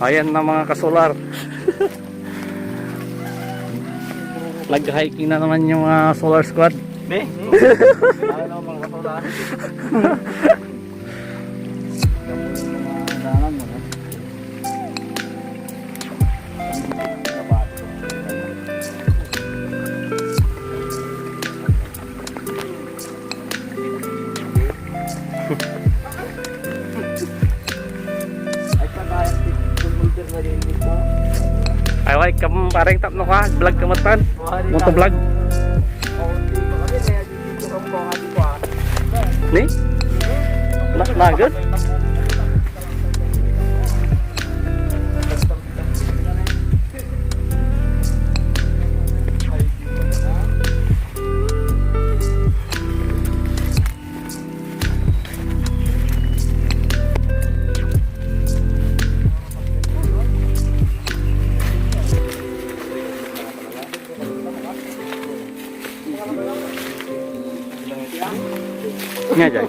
Ayan na mga kasolar. Nag-hiking na naman yung mga solar squad. Ayan o mga kasolar. Ay, parang tapno ka, vlog ka matan. MotoVlog. Ni? Nagod? Nga dyan.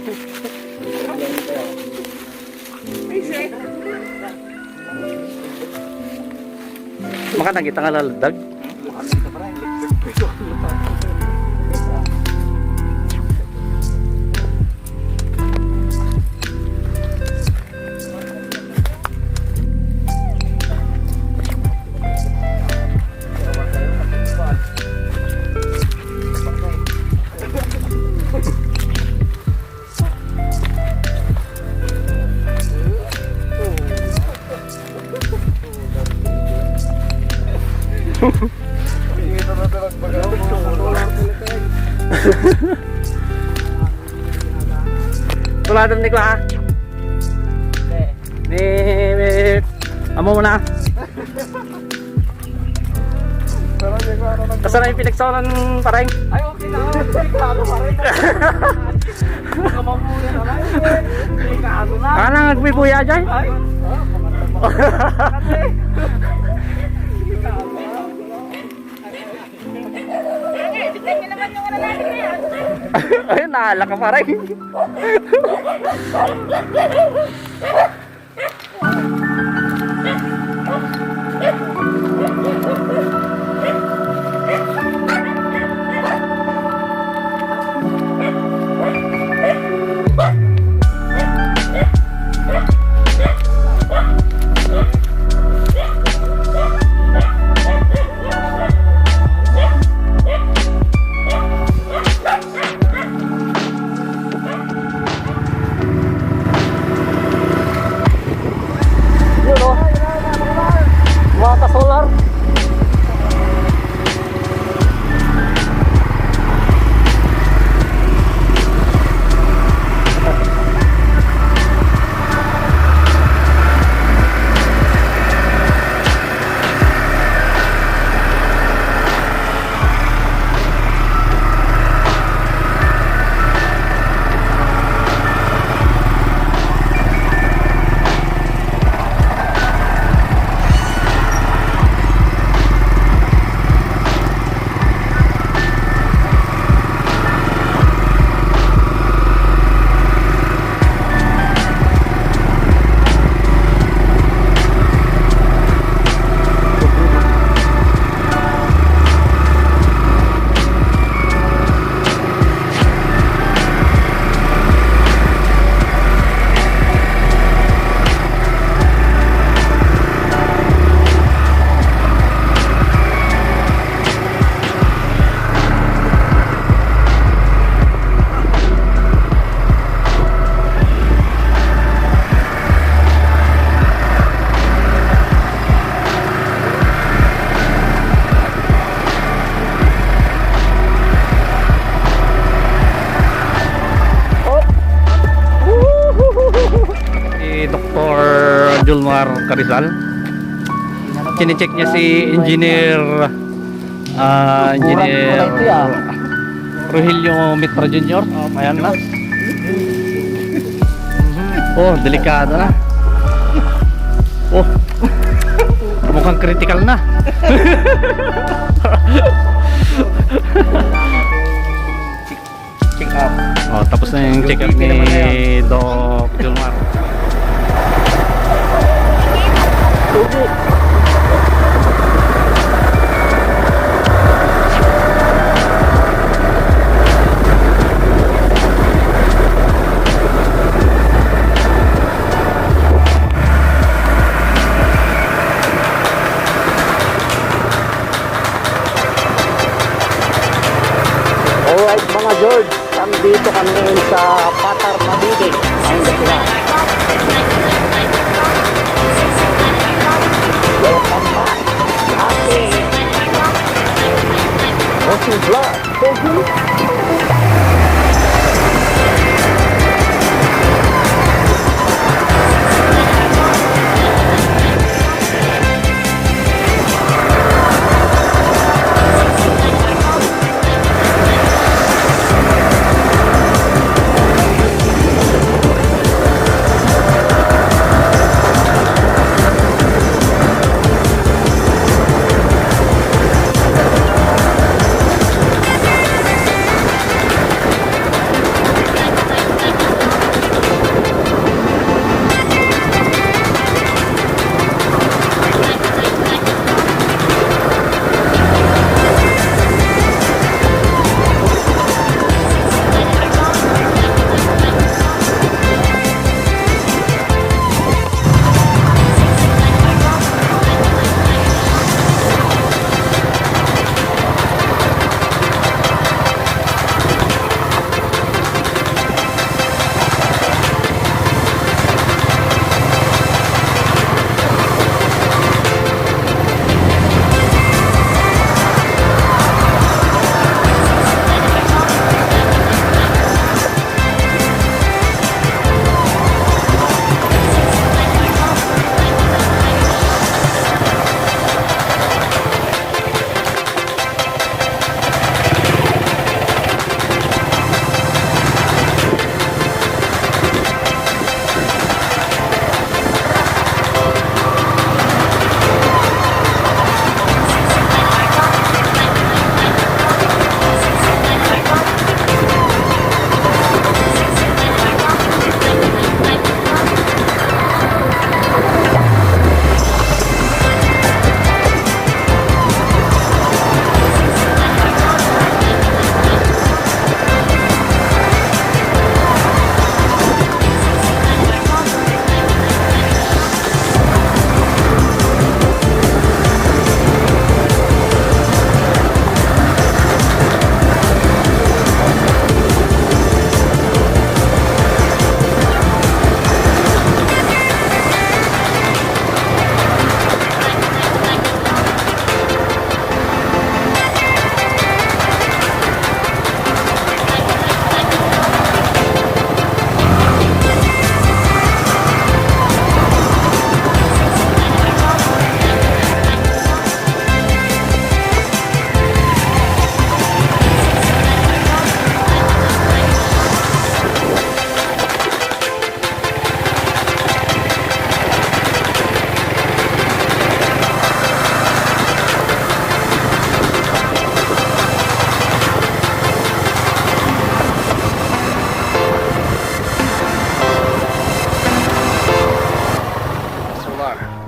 Maka nakita nga laladag. Tulad ni ko ha. Ni amo mo na. Kasi na yung pinagsawalan pareng. Ay okay na. Klaro pareng. Kamamuli na lang. Klaro na. Kana nagbibuya dyan? Ay. Ay, naala ka pareng. Mga solar. Julmar Carizal. Kine-check niya si Engineer Rogelio Mitra Jr. Ayan na. Oh, delikado na. Oh, mukhang critical na. Check up. Oh, tapos na yung check up ni Doc Julmar. Sugi. Alright mga George, nandito kami ngayon sa Patar, Mabini. Ang ganda. Welcome back sa ating MotoVlog.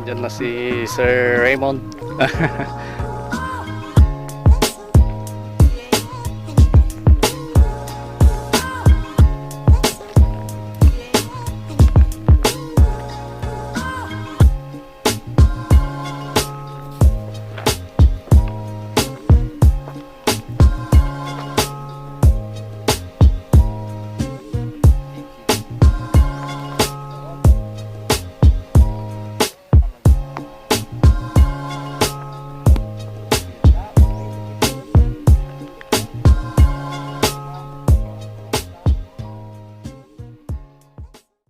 Diyan na si Sir Raymond.